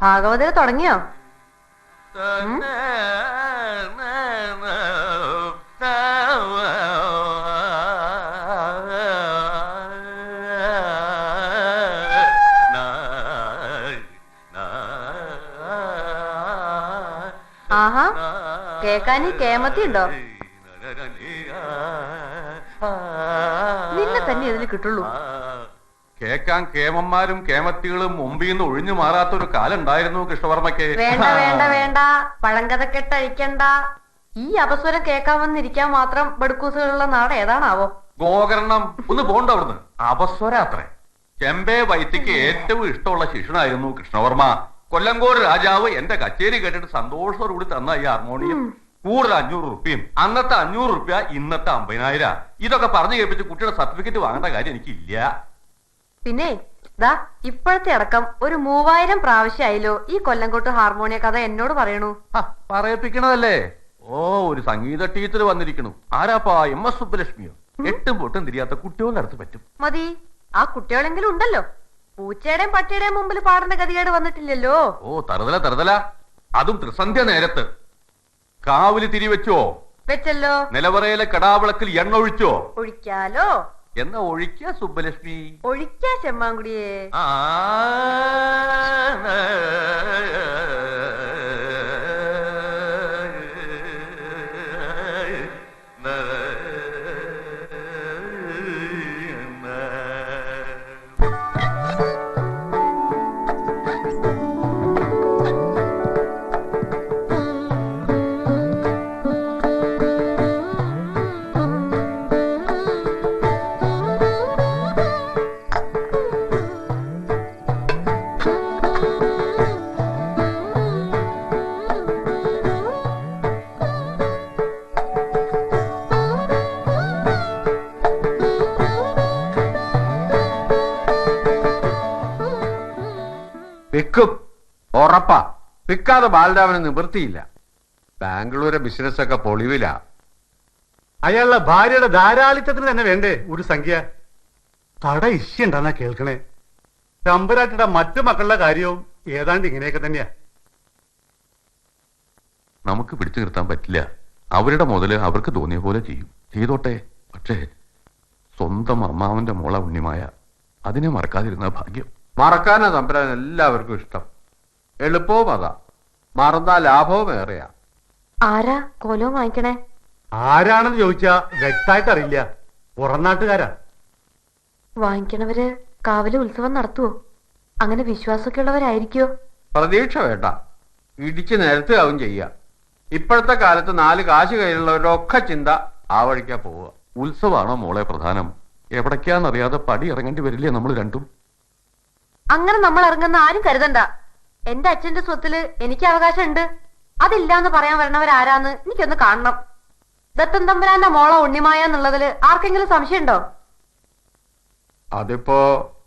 ഭാഗവതര് തുടങ്ങിയോ? ആഹാ, കേക്കാനീ കേമത്തി ഉണ്ടോ? നിന്നെ തന്നെ ഇതിന് കിട്ടുള്ളൂ. കേക്കാൻ കേമന്മാരും കേമത്തികളും മുമ്പിൽ നിന്ന് ഒഴിഞ്ഞു മാറാത്തൊരു കാലം ഉണ്ടായിരുന്നു കൃഷ്ണവർമ്മയ്ക്ക്. വേണ്ട വേണ്ട വേണ്ട, പഴങ്കഥക്കെട്ടഴിക്കണ്ട. ഈ അപസ്വരം കേക്കാൻ വന്നിരിക്കാൻ മാത്രം ബടുക്കൂസുകളുള്ള നാട് ഏതാണാവോ? ഗോകർണം. ഒന്ന് പോണ്ട അവിടുന്ന്. അപസ്വരാത്രേ. ചെമ്പേ വൈത്തിക്ക് ഏറ്റവും ഇഷ്ടമുള്ള ശിഷ്യനായിരുന്നു കൃഷ്ണവർമ്മ. കൊല്ലങ്കോട് രാജാവ് എന്റെ കച്ചേരി കേട്ടിട്ട് സന്തോഷത്തോടു കൂടി തന്ന ഈ ഹാർമോണിയം കൂടുതൽ 500 റുപ്യയും. അന്നത്തെ 500 റുപ്യ ഇന്നത്തെ 50,000. ഇതൊക്കെ പറഞ്ഞു കേൾപ്പിച്ച് കുട്ടിയുടെ സർട്ടിഫിക്കറ്റ് വാങ്ങേണ്ട കാര്യം എനിക്കില്ല. പിന്നെ ദാ ഇപ്പോഴത്തെ അടക്കം ഒരു 3000 പ്രാവശ്യമായല്ലോ ഈ കൊല്ലംകോട്ട് ഹാർമോണിയ കഥ എന്നോട് പറയണു. പറയിപ്പിക്കണതല്ലേ? ഓ, ഒരു സംഗീത ടീച്ചർ വന്നിരിക്കണു. ആരാപ്പാ? MS സുബ്ബലക്ഷ്മിയോ? എട്ടും പൊട്ടും തിരിയാത്ത കുട്ടികളുടെ അടുത്ത് പറ്റും. മതി, ആ കുട്ടികളെങ്കിലും ഉണ്ടല്ലോ. പൂച്ചയുടെയും പട്ടിയുടെയും മുമ്പിൽ പാടുന്ന ഗതികേട് വന്നിട്ടില്ലല്ലോ. ഓ, തറുതല. അതും ത്രിസന്ധ്യ നേരത്ത്. കാവില് തിരിവെച്ചോ? വെച്ചല്ലോ. നിലവറയിലെ കടാവിളക്കിൽ എണ്ണ ഒഴിച്ചോ? ഒഴിക്കാലോ. എന്നാ ഒഴിക്കാ സുബ്ബലക്ഷ്മി? ഒഴിക്കാ ചെമ്മാങ്കുടിയെ. വിൽക്കും, ഉറപ്പാ. വിൽക്കാതെ ബാലരാമന് നിവൃത്തിയില്ല. ബാംഗ്ലൂരെ ബിസിനസ്സൊക്കെ പൊളിവിലാ. അയാളുടെ ഭാര്യയുടെ ധാരാളിത്തത്തിന് തന്നെ വേണ്ടേ ഒരു സംഖ്യ? തട ഇഷ്യുണ്ടെന്നാ കേൾക്കണേ. തമ്പുരാട്ടിയുടെ മറ്റു മക്കളുടെ കാര്യവും ഏതാണ്ട് ഇങ്ങനെയൊക്കെ തന്നെയാ. നമുക്ക് പിടിച്ചു നിർത്താൻ പറ്റില്ല. അവരുടെ മുതല് അവർക്ക് തോന്നിയ പോലെ ചെയ്തോട്ടെ. പക്ഷേ സ്വന്തം അമ്മാവന്റെ മോള ഉണ്ണിമായ അതിനെ മറക്കാതിരുന്ന ഭാഗ്യം. മറക്കാനാ തമ്പുരാൻ എല്ലാവർക്കും ഇഷ്ടം. എളുപ്പവും അതാ. മറന്നാ ലാഭവും ഏറെയാ. ആരാ കോലവും വാങ്ങിക്കണേ? ആരാണെന്ന് ചോദിച്ചാ വ്യക്തമായിട്ട് അറിയില്ല. പുറംനാട്ടുകാരാ. വാങ്ങിക്കണവര് കാവിലെ ഉത്സവം നടത്തുവോ? അങ്ങനെ വിശ്വാസമൊക്കെ ഉള്ളവരായിരിക്കോ? പ്രതീക്ഷ വേണ്ട. ഇടിച്ചു നിരത്തുകയാവും ചെയ്യാ. ഇപ്പോഴത്തെ കാലത്ത് 4 കാശ് കയ്യിലുള്ളവരൊക്കെ ചിന്ത ആ വഴിക്കാ പോവുക. ഉത്സവമാണോ മോളെ പ്രധാനം? എവിടേക്കാന്നറിയാതെ പടി ഇറങ്ങേണ്ടി വരില്ലേ നമ്മൾ രണ്ടും? അങ്ങനെ നമ്മൾ ഇറങ്ങുന്ന ആരും കരുതണ്ട. എന്റെ അച്ഛന്റെ സ്വത്തില് എനിക്ക് അവകാശമുണ്ട്. അതില്ലാന്ന് പറയാൻ വരണവരാരാന്ന് എനിക്കൊന്ന് കാണണം. ദത്തൻ തമ്പുരാന്റെ മോള ഉണ്ണിമായ എന്നുള്ളതില് ആർക്കെങ്കിലും സംശയമുണ്ടോ? അതിപ്പോ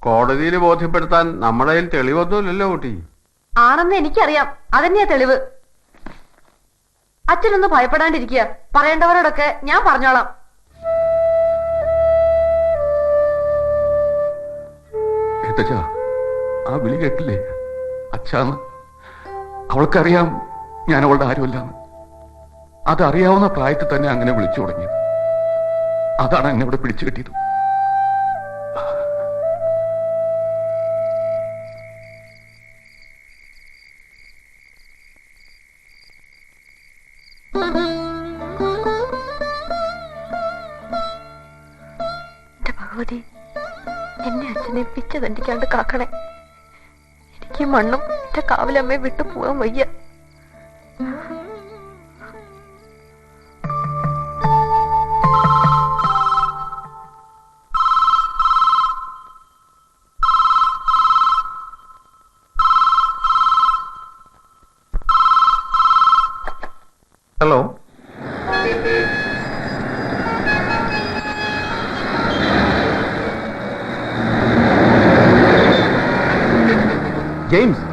കോടതിയിൽ ബോധ്യപ്പെടുത്താൻ നമ്മുടെ കയ്യിൽ തെളിവൊന്നുമില്ലല്ലോ കുട്ടി. ആണെന്ന് എനിക്കറിയാം. അതന്നെയാ തെളിവ്. അച്ഛനൊന്ന് ഭയപ്പെടാണ്ടിരിക്കുക. പറയേണ്ടവരോടൊക്കെ ഞാൻ പറഞ്ഞോളാം. ആ വിളി കേട്ടില്ലേ? അച്ഛാന്ന്. അവൾക്കറിയാം ഞാൻ അവളുടെ ആരുമല്ലാന്ന്. അതറിയാവുന്ന പ്രായത്തിൽ തന്നെ അങ്ങനെ വിളിച്ചു തുടങ്ങിയത്. അതാണ് എന്നെ ഇവിടെ പിടിച്ചു കെട്ടിയത്. ഭഗവതി, എന്നെ അച്ഛനെ പിച്ച തണ്ടിക്കാണ്ട് കാക്കണേ. എനിക്ക് മണ്ണും എന്റെ കാവിലമ്മയെ വിട്ടു പോവാൻ വയ്യ. ഹലോ, ജെയിംസ്,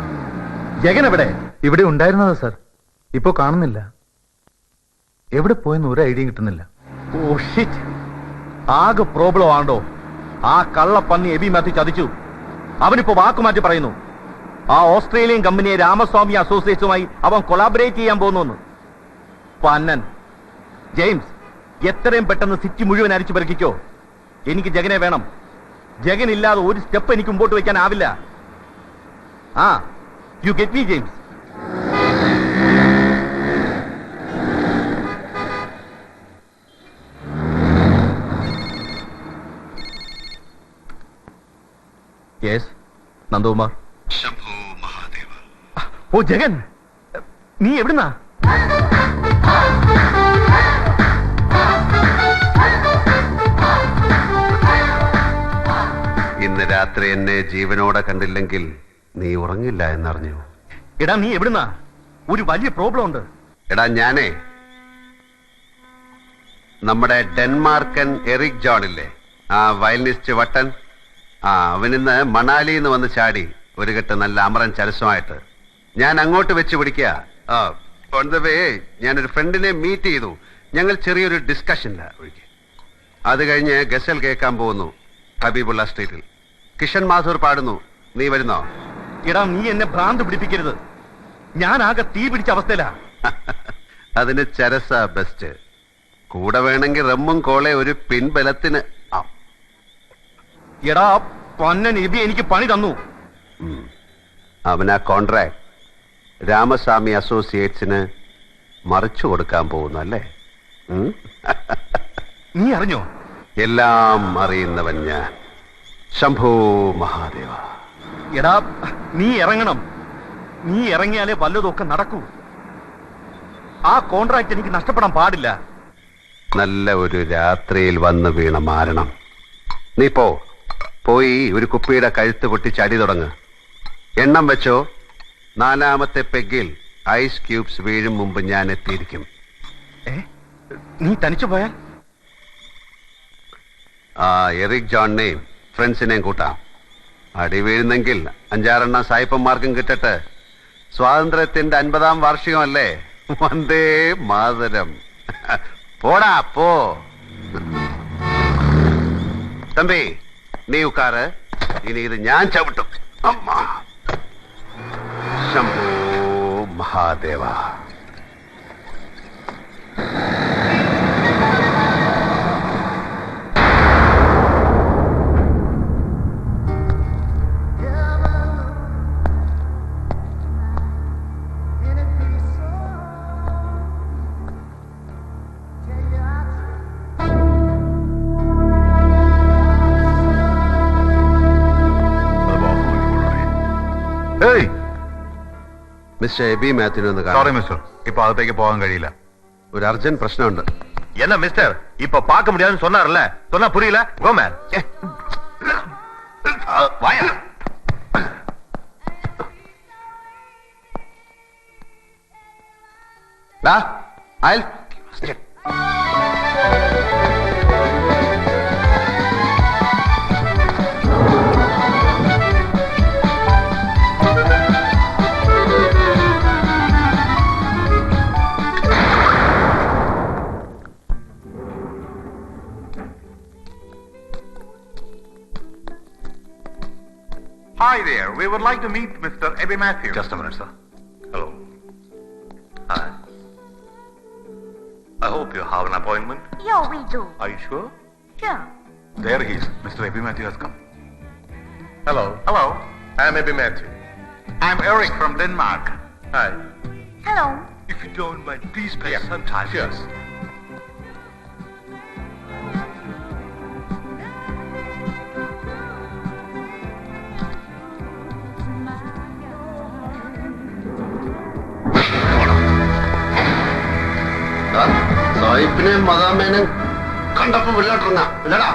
ജഗൻ എവിടെ? ഇവിടെ ഉണ്ടായിരുന്നതാ സാർ. ഇപ്പോ കാണുന്നില്ല. എവിടെ പോയെന്ന് ഒരു ഐഡിയയും കിട്ടുന്നില്ല. ഓ ഷിറ്റ്, ആകെ പ്രോബ്ലം ആണോ? ആ കള്ളപ്പന്നി എബി മാത്യു ചതിച്ചു. അവനിപ്പോ വാക്കുമാറ്റി പറയുന്നു. ആ ഓസ്ട്രേലിയൻ കമ്പനിയെ രാമസ്വാമി അസോസിയേറ്റ്സുമായി അവൻ കൊളാബറേറ്റ് ചെയ്യാൻ പോകുന്നു. പന്നൻ. ജെയിംസ്, എത്രയും പെട്ടെന്ന് സിറ്റി മുഴുവൻ അരിച്ചു പെറുക്കിക്കോ. എനിക്ക് ജഗനെ വേണം. ജഗൻ ഇല്ലാതെ ഒരു സ്റ്റെപ്പ് എനിക്ക് മുമ്പോട്ട് വയ്ക്കാനാവില്ല. ആ, you get me James? Yes, Nandakumar. Shambho Mahadeva. ഓ ജഗൻ, നീ എവിടുന്നാ? ഇന്ന് രാത്രി എന്നെ ജീവനോടെ കണ്ടില്ലെങ്കിൽ നീ ഉറങ്ങില്ല എന്നറിഞ്ഞു. എടാ നീ എവിടുന്നാ? ഒരു വലിയ പ്രോബ്ലം ഉണ്ട്. എടാ ഞാനേ നമ്മുടെ ഡെൻമാർക്കൻ എറിക് ജോൺ ഇല്ലേ, ആ വയലിനിസ്റ്റ് വട്ടൻ, അവനിന്ന് മണാലിന്ന് വന്ന് ചാടി ഒരു കെട്ട് നല്ല അമറൻ ചരസമായിട്ട്. ഞാൻ അങ്ങോട്ട് വെച്ച് പിടിക്കുക. ഓൺ ദ വേ ഞാനൊരു ഫ്രണ്ടിനെ മീറ്റ് ചെയ്തു. ഞങ്ങൾ ചെറിയൊരു ഡിസ്കഷനില്ല ഒഴികെ. അത് കഴിഞ്ഞ് ഗസൽ കേൾക്കാൻ പോകുന്നു ഹബീബുള്ള സ്ട്രീറ്റിൽ. കിഷൻ മാഥൂർ പാടുന്നു. നീ വരുന്നോ? എടാ നീ എന്നെ ഭ്രാന്ത് പിടിപ്പിക്കരുത്. ഞാൻ ആകെ തീ പിടിച്ച അവസ്ഥയിലാ. അതിന് ചരസ ബെസ്റ്റ്. കൂടെ വേണമെങ്കിൽ റമ്മും കോളെ ഒരു പിൻബലത്തിന്. എടാ പൊന്നൻ എബി എനിക്ക് പണി തന്നു. അവനാ കോൺട്രാക്ട് രാമസ്വാമി അസോസിയേറ്റ്സിന് മറിച്ചു കൊടുക്കാൻ പോകുന്നു അല്ലേ? നീ അറിഞ്ഞോ? എല്ലാം അറിയുന്നവൻ ഞാൻ. ശംഭോ മഹാദേവ. എടാ നീ ഇറങ്ങണം. നീ ഇറങ്ങിയാലേ വല്ലതൊക്കെ നടക്കൂ. ആ കോൺട്രാക്ട് എനിക്ക് നഷ്ടപ്പെടാൻ പാടില്ല. നല്ല ഒരു രാത്രിയിൽ വന്ന് വീണ മാരണം. നീ പോയി ഒരു കുപ്പിയുടെ കഴുത്ത് പൊട്ടി ചടി തുടങ്ങ്. എണ്ണം വെച്ചോ. 4ാമത്തെ പെഗ്ഗിൽ ഐസ് ക്യൂബ്സ് വീഴും മുമ്പ് ഞാൻ എത്തിയിരിക്കും. നീ തനിച്ചു പോയാൽ? എറിക് ജോണിനെയും ഫ്രണ്ട്സിനെയും കൂട്ടാം. അടി വീഴുന്നെങ്കിൽ 5-6 സായിപ്പന്മാർക്കും കിട്ടട്ടെ. സ്വാതന്ത്ര്യത്തിന്റെ 50ാം വാർഷികമല്ലേ? വന്ദേ മാതരം. പോടാ പോ. തമ്പി നീ ഉക്കാറ്. ഇനി ഇത് ഞാൻ ചവിട്ടും. അമ്മ. ശംഭോ മഹാദേവ. മിസ്റ്റർ എബി മാത്യുവിനെ ഒന്ന് സോറി മിസ്റ്റർ, ഇപ്പൊ അകത്തേക്ക് പോകാൻ കഴിയില്ല. ഒരു അർജന്റ് പ്രശ്നമുണ്ട്. என்ன மிஸ்டர், இப்ப பார்க்க முடியாதுன்னு சொன்னார்ல, சொன்னா புரியல? Go man. வாயா. Hi there. We would like to meet Mr. Ebby Matthews. Just a minute, sir. Hello. Hi. I hope you have an appointment. Yeah, we do. Are you sure? Sure. There he is. Mr. Ebby Matthew has come. Hello. Hello. I am Ebby Matthew. I am Eric from Denmark. Hi. Hello. If you don't mind, please spend some time. Yes. സായിപ്പിനെയും മദാമേനെയും കണ്ടപ്പോ വെള്ളോട്ടിറങ്ങാം ഇല്ലടാ.